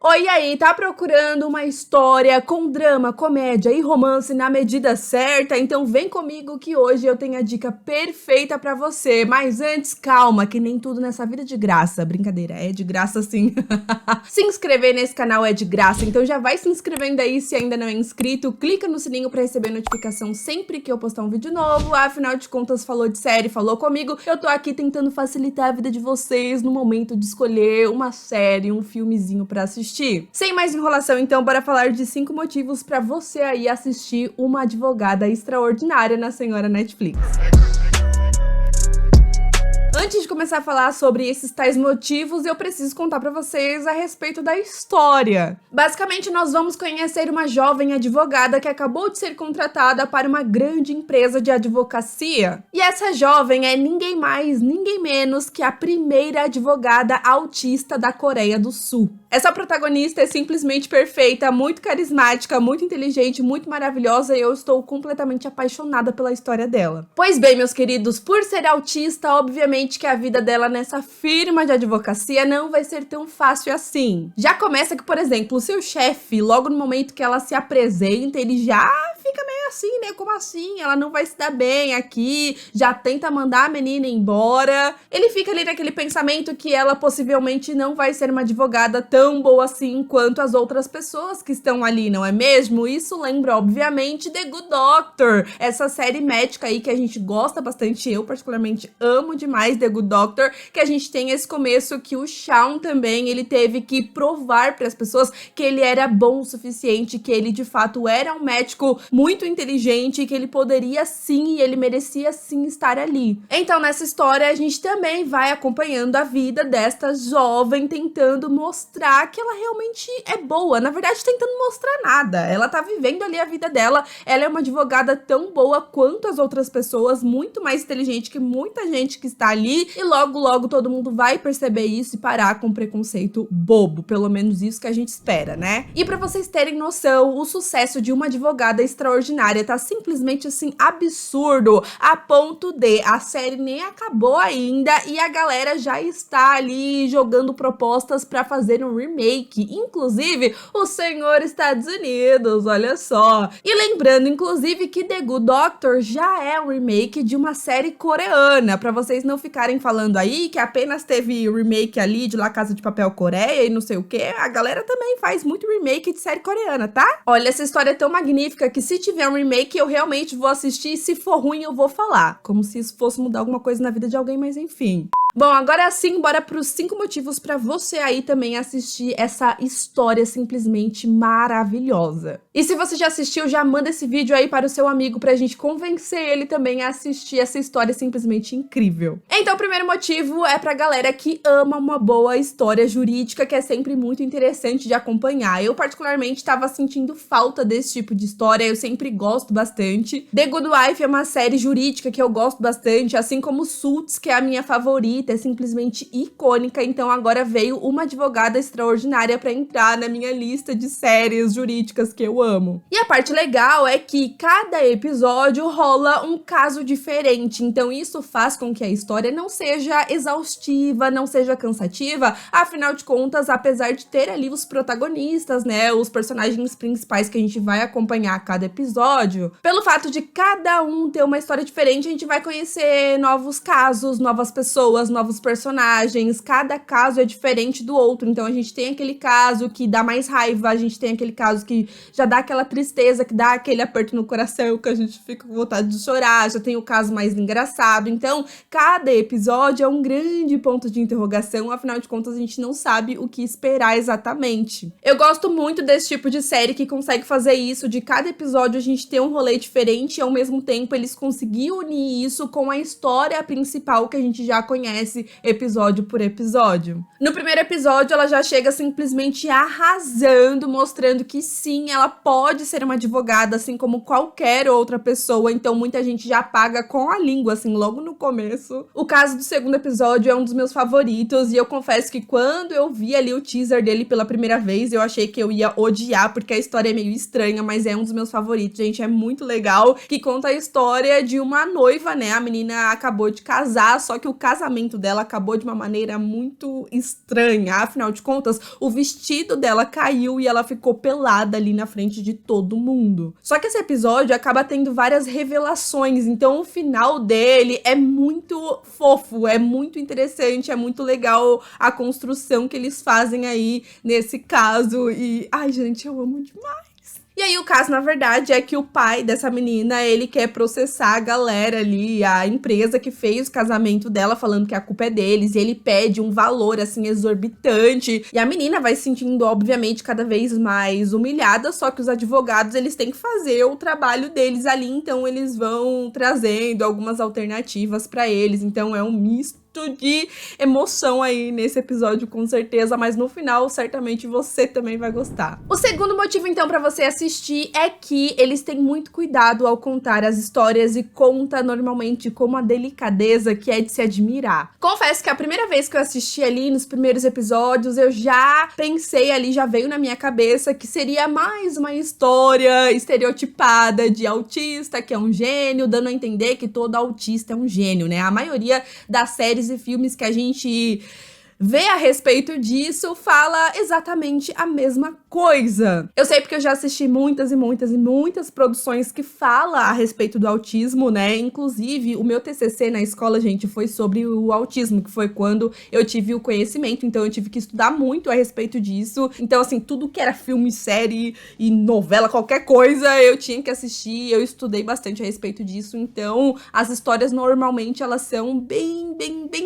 Oi, e aí, tá procurando uma história com drama, comédia e romance na medida certa? Então vem comigo que hoje eu tenho a dica perfeita pra você. Mas antes, calma, que nem tudo nessa vida é de graça. Brincadeira, é de graça sim. Se inscrever nesse canal é de graça, então já vai se inscrevendo aí se ainda não é inscrito. Clica no sininho pra receber notificação sempre que eu postar um vídeo novo. Afinal de contas, falou de série, falou comigo. Eu tô aqui tentando facilitar a vida de vocês no momento de escolher uma série, um filmezinho pra assistir. Sem mais enrolação, então, bora falar de 5 motivos pra você aí assistir Uma Advogada Extraordinária na Senhora Netflix. Antes de começar a falar sobre esses tais motivos, eu preciso contar pra vocês a respeito da história. Basicamente, nós vamos conhecer uma jovem advogada que acabou de ser contratada para uma grande empresa de advocacia. E essa jovem é ninguém mais, ninguém menos que a primeira advogada autista da Coreia do Sul. Essa protagonista é simplesmente perfeita, muito carismática, muito inteligente, muito maravilhosa e eu estou completamente apaixonada pela história dela. Pois bem, meus queridos, por ser autista, obviamente que a vida dela nessa firma de advocacia não vai ser tão fácil assim. Já começa que, por exemplo, o seu chefe, logo no momento que ela se apresenta, ele já fica meio assim, né? Como assim? Ela não vai se dar bem aqui, já tenta mandar a menina embora. Ele fica ali naquele pensamento que ela possivelmente não vai ser uma advogada tão boa assim quanto as outras pessoas que estão ali, não é mesmo? Isso lembra, obviamente, The Good Doctor, essa série médica aí que a gente gosta bastante, eu particularmente amo demais The Good Doctor, que a gente tem esse começo que o Shawn também, ele teve que provar para as pessoas que ele era bom o suficiente, que ele de fato era um médico muito inteligente, que ele poderia sim e ele merecia sim estar ali. Então nessa história a gente também vai acompanhando a vida desta jovem, tentando mostrar que ela realmente é boa, na verdade tentando mostrar nada, ela tá vivendo ali a vida dela, ela é uma advogada tão boa quanto as outras pessoas, muito mais inteligente que muita gente que está ali, e logo logo todo mundo vai perceber isso e parar com preconceito bobo, pelo menos isso que a gente espera, né? E pra vocês terem noção, o sucesso de Uma Advogada Extraordinária tá simplesmente assim absurdo, a ponto de a série nem acabou ainda e a galera já está ali jogando propostas pra fazer um remake, inclusive o senhor Estados Unidos, olha só. E lembrando, inclusive, que The Good Doctor já é um remake de uma série coreana, pra vocês não ficarem falando aí que apenas teve remake ali de La Casa de Papel Coreia e não sei o que, a galera também faz muito remake de série coreana, tá? Olha, essa história é tão magnífica que se tiver um remake eu realmente vou assistir e se for ruim eu vou falar, como se isso fosse mudar alguma coisa na vida de alguém, mas enfim. Bom, agora sim, bora para os 5 motivos para você aí também assistir essa história simplesmente maravilhosa. E se você já assistiu, já manda esse vídeo aí para o seu amigo pra gente convencer ele também a assistir essa história simplesmente incrível. Então, o primeiro motivo é pra galera que ama uma boa história jurídica, que é sempre muito interessante de acompanhar. Eu, particularmente, estava sentindo falta desse tipo de história, eu sempre gosto bastante. The Good Wife é uma série jurídica que eu gosto bastante, assim como Suits, que é a minha favorita, é simplesmente icônica, então agora veio Uma Advogada Extraordinária pra entrar na minha lista de séries jurídicas que eu amo. E a parte legal é que cada episódio rola um caso diferente, então isso faz com que a história não seja exaustiva, não seja cansativa, afinal de contas, apesar de ter ali os protagonistas, né, os personagens principais que a gente vai acompanhar a cada episódio, pelo fato de cada um ter uma história diferente, a gente vai conhecer novos casos, novas pessoas, novos personagens, cada caso é diferente do outro, então a gente tem aquele caso que dá mais raiva, a gente tem aquele caso que já dá aquela tristeza, que dá aquele aperto no coração, que a gente fica com vontade de chorar, já tem o caso mais engraçado, então cada episódio é um grande ponto de interrogação, afinal de contas a gente não sabe o que esperar exatamente. Eu gosto muito desse tipo de série que consegue fazer isso, de cada episódio a gente ter um rolê diferente e ao mesmo tempo eles conseguiram unir isso com a história principal que a gente já conhece episódio por episódio. No primeiro episódio ela já chega simplesmente arrasando, mostrando que sim, ela pode ser uma advogada assim como qualquer outra pessoa, então muita gente já paga com a língua assim logo no começo. O caso do segundo episódio é um dos meus favoritos e eu confesso que quando eu vi ali o teaser dele pela primeira vez, eu achei que eu ia odiar porque a história é meio estranha, mas é um dos meus favoritos, gente, é muito legal, que conta a história de uma noiva, né, a menina acabou de casar, só que o casamento casamento dela acabou de uma maneira muito estranha. Afinal de contas, o vestido dela caiu e ela ficou pelada ali na frente de todo mundo. Só que esse episódio acaba tendo várias revelações, então o final dele é muito fofo, é muito interessante, é muito legal a construção que eles fazem aí nesse caso. E, ai, gente, eu amo demais. E aí o caso, na verdade, é que o pai dessa menina, ele quer processar a galera ali, a empresa que fez o casamento dela, falando que a culpa é deles, e ele pede um valor, assim, exorbitante. E a menina vai se sentindo, obviamente, cada vez mais humilhada, só que os advogados, eles têm que fazer o trabalho deles ali, então eles vão trazendo algumas alternativas pra eles. Então é um misto de emoção aí nesse episódio, com certeza, mas no final, certamente você também vai gostar. O segundo motivo, então, pra você assistir é que eles têm muito cuidado ao contar as histórias e conta normalmente com uma delicadeza que é de se admirar. Confesso que a primeira vez que eu assisti ali, nos primeiros episódios, eu já pensei ali, já veio na minha cabeça que seria mais uma história estereotipada de autista, que é um gênio, dando a entender que todo autista é um gênio, né? A maioria das séries e filmes que a gente vê a respeito disso fala exatamente a mesma coisa. Eu sei porque eu já assisti muitas produções que falam a respeito do autismo, né? Inclusive, o meu TCC na escola, gente, foi sobre o autismo, que foi quando eu tive o conhecimento, então eu tive que estudar muito a respeito disso. Então, assim, tudo que era filme, série e novela, qualquer coisa, eu tinha que assistir, eu estudei bastante a respeito disso. Então, as histórias normalmente elas são bem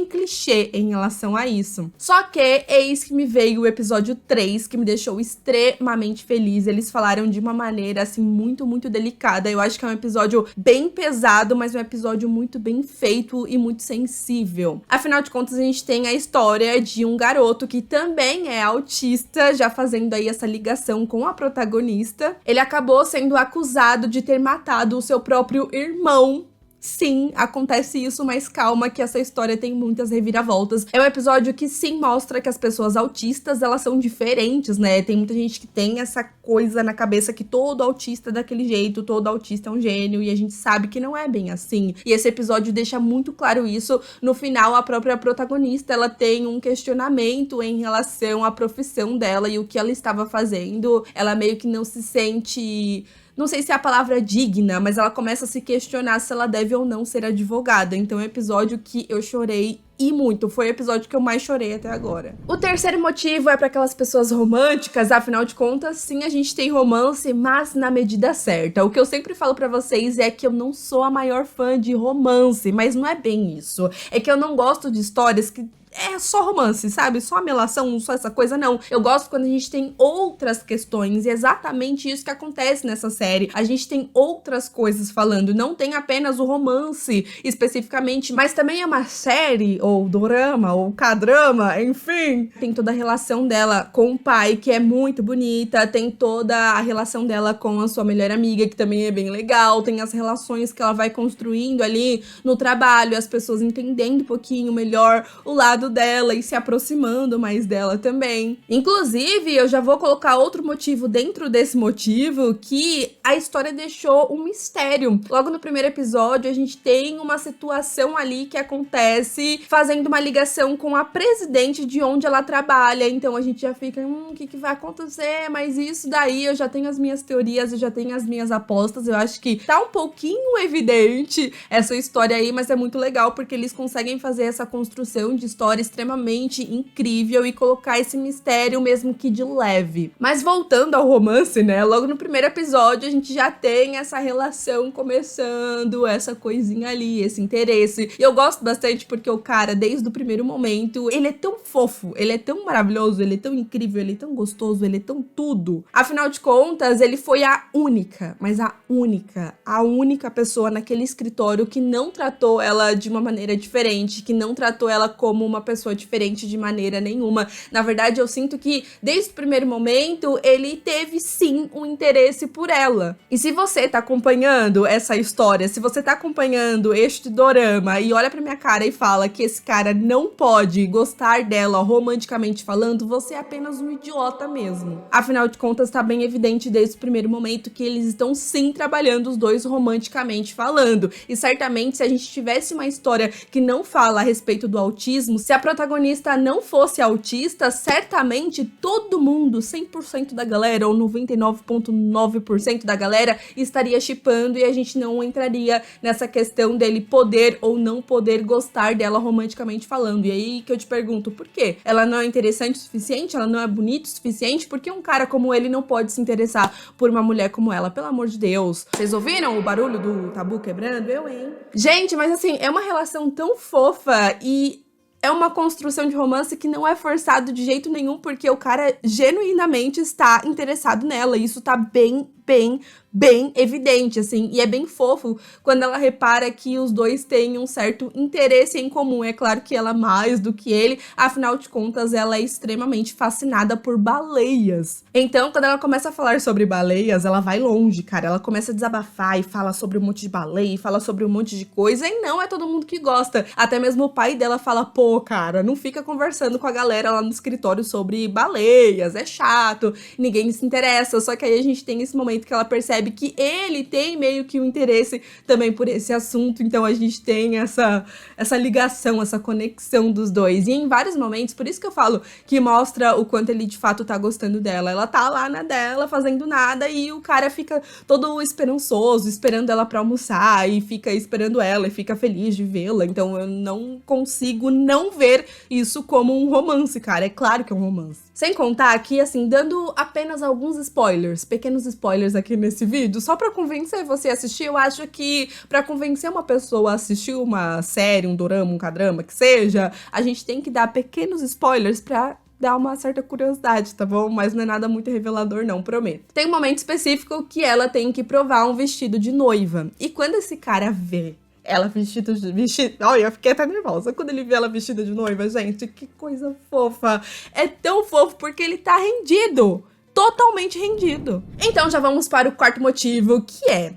clichê em relação a isso. Só que eis que me veio o episódio 3, que me deixou extremamente feliz. Eles falaram de uma maneira, assim, muito delicada. Eu acho que é um episódio bem pesado, mas um episódio muito bem feito e muito sensível. Afinal de contas, a gente tem a história de um garoto que também é autista, já fazendo aí essa ligação com a protagonista. Ele acabou sendo acusado de ter matado o seu próprio irmão. Sim, acontece isso, mas calma que essa história tem muitas reviravoltas. É um episódio que sim mostra que as pessoas autistas, elas são diferentes, né? Tem muita gente que tem essa coisa na cabeça que todo autista é daquele jeito, todo autista é um gênio, e a gente sabe que não é bem assim. E esse episódio deixa muito claro isso. No final, a própria protagonista, ela tem um questionamento em relação à profissão dela e o que ela estava fazendo. Ela meio que não se sente... Não sei se é a palavra digna, mas ela começa a se questionar se ela deve ou não ser advogada. Então é um episódio que eu chorei e muito. Foi o episódio que eu mais chorei até agora. O terceiro motivo é para aquelas pessoas românticas. Afinal de contas, sim, a gente tem romance, mas na medida certa. O que eu sempre falo pra vocês é que eu não sou a maior fã de romance, mas não é bem isso. É que eu não gosto de histórias que é só romance, sabe? Só a melação, só essa coisa, não. Eu gosto quando a gente tem outras questões, e é exatamente isso que acontece nessa série. A gente tem outras coisas falando, não tem apenas o romance, especificamente, mas também é uma série, ou dorama, ou K-drama, enfim. Tem toda a relação dela com o pai, que é muito bonita, tem toda a relação dela com a sua melhor amiga, que também é bem legal, tem as relações que ela vai construindo ali no trabalho, as pessoas entendendo um pouquinho melhor o lado dela e se aproximando mais dela também. Inclusive, eu já vou colocar outro motivo dentro desse motivo, que a história deixou um mistério. Logo no primeiro episódio, a gente tem uma situação ali que acontece fazendo uma ligação com a presidente de onde ela trabalha, então a gente já fica, o que vai acontecer? Mas isso daí, eu já tenho as minhas teorias, eu já tenho as minhas apostas, eu acho que tá um pouquinho evidente essa história aí, mas é muito legal porque eles conseguem fazer essa construção de história extremamente incrível e colocar esse mistério mesmo que de leve. Mas voltando ao romance, né, logo no primeiro episódio a gente já tem essa relação começando, essa coisinha ali, esse interesse. E eu gosto bastante porque o cara, desde o primeiro momento, ele é tão fofo, ele é tão maravilhoso, ele é tão incrível, ele é tão gostoso, ele é tão tudo. Afinal de contas, ele foi a única, mas a única pessoa naquele escritório que não tratou ela de uma maneira diferente, que não tratou ela como uma pessoa diferente de maneira nenhuma. Na verdade, eu sinto que, desde o primeiro momento, ele teve sim um interesse por ela. E se você tá acompanhando essa história, se você tá acompanhando este dorama e olha pra minha cara e fala que esse cara não pode gostar dela romanticamente falando, você é apenas um idiota mesmo. Afinal de contas, tá bem evidente desde o primeiro momento que eles estão sim trabalhando os dois romanticamente falando. E certamente, se a gente tivesse uma história que não fala a respeito do autismo, se a protagonista não fosse autista, certamente todo mundo, 100% da galera, ou 99,9% da galera, estaria shippando e a gente não entraria nessa questão dele poder ou não poder gostar dela romanticamente falando. E aí que eu te pergunto, por quê? Ela não é interessante o suficiente? Ela não é bonita o suficiente? Por que um cara como ele não pode se interessar por uma mulher como ela? Pelo amor de Deus. Vocês ouviram o barulho do tabu quebrando? Eu, hein? Gente, mas assim, é uma relação tão fofa e é uma construção de romance que não é forçado de jeito nenhum, porque o cara genuinamente está interessado nela. E isso tá bem evidente, assim, e é bem fofo quando ela repara que os dois têm um certo interesse em comum. É claro que ela mais do que ele, afinal de contas, ela é extremamente fascinada por baleias. Então, quando ela começa a falar sobre baleias, ela vai longe, cara. Ela começa a desabafar e fala sobre um monte de baleia, e fala sobre um monte de coisa, e não é todo mundo que gosta. Até mesmo o pai dela fala, pô, cara, não fica conversando com a galera lá no escritório sobre baleias, é chato, ninguém se interessa. Só que aí a gente tem esse momento que ela percebe que ele tem meio que um interesse também por esse assunto, então a gente tem essa ligação, essa conexão dos dois, e em vários momentos, por isso que eu falo que mostra o quanto ele de fato tá gostando dela. Ela tá lá na dela, fazendo nada, e o cara fica todo esperançoso, esperando ela pra almoçar, e fica esperando ela, e fica feliz de vê-la. Então eu não consigo não ver isso como um romance, cara. É claro que é um romance. Sem contar que, assim, dando apenas alguns spoilers, pequenos spoilers aqui nesse vídeo, só pra convencer você a assistir. Eu acho que pra convencer uma pessoa a assistir uma série, um dorama, um cadrama, que seja, a gente tem que dar pequenos spoilers pra dar uma certa curiosidade, tá bom? Mas não é nada muito revelador não, prometo. Tem um momento específico que ela tem que provar um vestido de noiva. E quando esse cara vê ela vestida de... Olha, eu fiquei até nervosa quando ele vê ela vestida de noiva, gente. Que coisa fofa. É tão fofo porque ele tá rendido. Totalmente rendido. Então já vamos para o quarto motivo, que é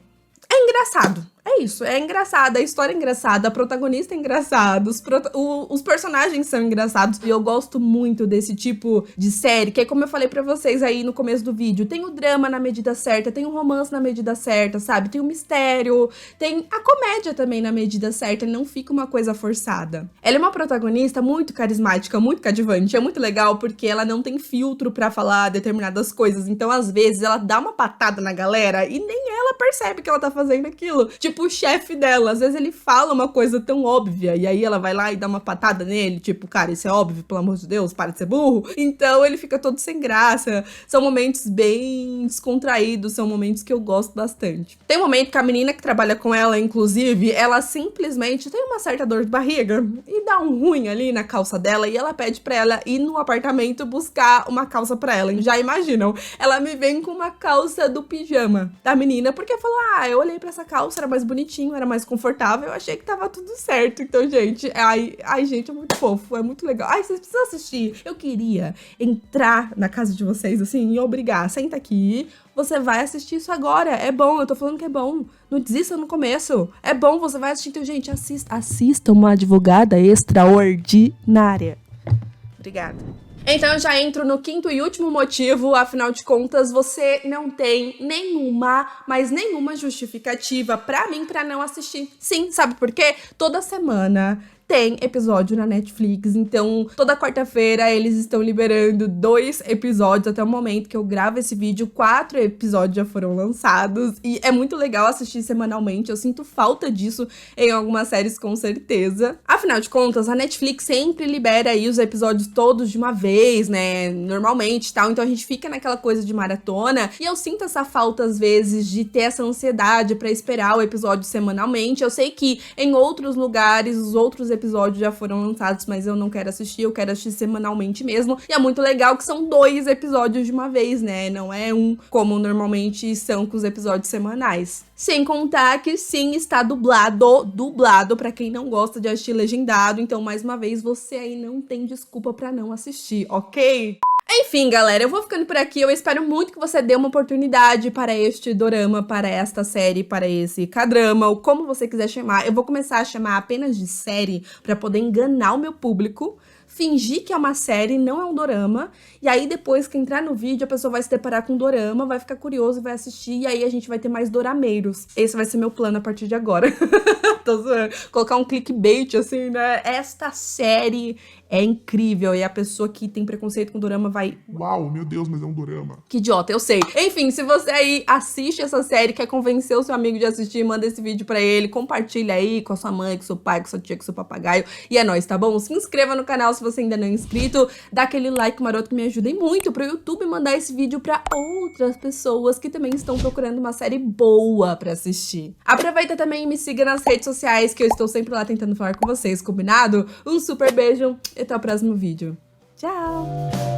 engraçado. É isso, é engraçado, a história é engraçada, a protagonista é engraçada, os personagens são engraçados. E eu gosto muito desse tipo de série, que é como eu falei pra vocês aí no começo do vídeo. Tem o drama na medida certa, tem o romance na medida certa, sabe? Tem o mistério, tem a comédia também na medida certa, não fica uma coisa forçada. Ela é uma protagonista muito carismática, muito cativante, é muito legal porque ela não tem filtro pra falar determinadas coisas. Então, às vezes, ela dá uma patada na galera e nem ela percebe que ela tá fazendo aquilo. Tipo, o chefe dela, às vezes ele fala uma coisa tão óbvia, e aí ela vai lá e dá uma patada nele, tipo, cara, isso é óbvio, pelo amor de Deus, para de ser burro. Então ele fica todo sem graça. São momentos bem descontraídos, são momentos que eu gosto bastante. Tem um momento que a menina que trabalha com ela, inclusive, ela simplesmente tem uma certa dor de barriga e dá um ruim ali na calça dela, e ela pede pra ela ir no apartamento buscar uma calça pra ela. Já imaginam? Ela me vem com uma calça do pijama da menina, porque falou, eu olhei pra essa calça, era mais bonitinho, era mais confortável, eu achei que tava tudo certo. Então, gente, gente, é muito fofo, é muito legal. Vocês precisam assistir. Eu queria entrar na casa de vocês, assim, e obrigar, senta aqui, você vai assistir isso agora, é bom, eu tô falando que é bom, não desista no começo, é bom, você vai assistir. Então, gente, assista Uma Advogada Extraordinária. Obrigada. Então eu já entro no quinto e último motivo. Afinal de contas, você não tem nenhuma justificativa pra mim pra não assistir. Sim, sabe por quê? Toda semana tem episódio na Netflix, então toda quarta-feira eles estão liberando 2 episódios. Até o momento que eu gravo esse vídeo, 4 episódios já foram lançados, e é muito legal assistir semanalmente. Eu sinto falta disso em algumas séries, com certeza. Afinal de contas, a Netflix sempre libera aí os episódios todos de uma vez, né, normalmente, tal, então a gente fica naquela coisa de maratona, e eu sinto essa falta às vezes de ter essa ansiedade pra esperar o episódio semanalmente. Eu sei que em outros lugares, os outros episódios já foram lançados, mas eu não quero assistir, eu quero assistir semanalmente mesmo. E é muito legal que são 2 episódios de uma vez, né? Não é um como normalmente são com os episódios semanais. Sem contar que sim, está dublado pra quem não gosta de assistir legendado. Então, mais uma vez, você aí não tem desculpa pra não assistir, ok? Enfim, galera, eu vou ficando por aqui. Eu espero muito que você dê uma oportunidade para este dorama, para esta série, para esse K-drama, ou como você quiser chamar. Eu vou começar a chamar apenas de série para poder enganar o meu público, fingir que é uma série, não é um dorama, e aí depois que entrar no vídeo, a pessoa vai se deparar com um dorama, vai ficar curioso e vai assistir, e aí a gente vai ter mais dorameiros. Esse vai ser meu plano a partir de agora. Tô zoando. Colocar um clickbait, assim, né? Esta série é incrível, e a pessoa que tem preconceito com dorama vai... Uau, meu Deus, mas é um dorama. Que idiota, eu sei. Enfim, se você aí assiste essa série, quer convencer o seu amigo de assistir, manda esse vídeo pra ele, compartilha aí com a sua mãe, com seu pai, com sua tia, com seu papagaio. E é nóis, tá bom? Se inscreva no canal se você ainda não é inscrito, dá aquele like maroto que me ajuda muito pro YouTube mandar esse vídeo pra outras pessoas que também estão procurando uma série boa pra assistir. Aproveita também e me siga nas redes sociais, que eu estou sempre lá tentando falar com vocês, combinado? Um super beijo e até o próximo vídeo. Tchau!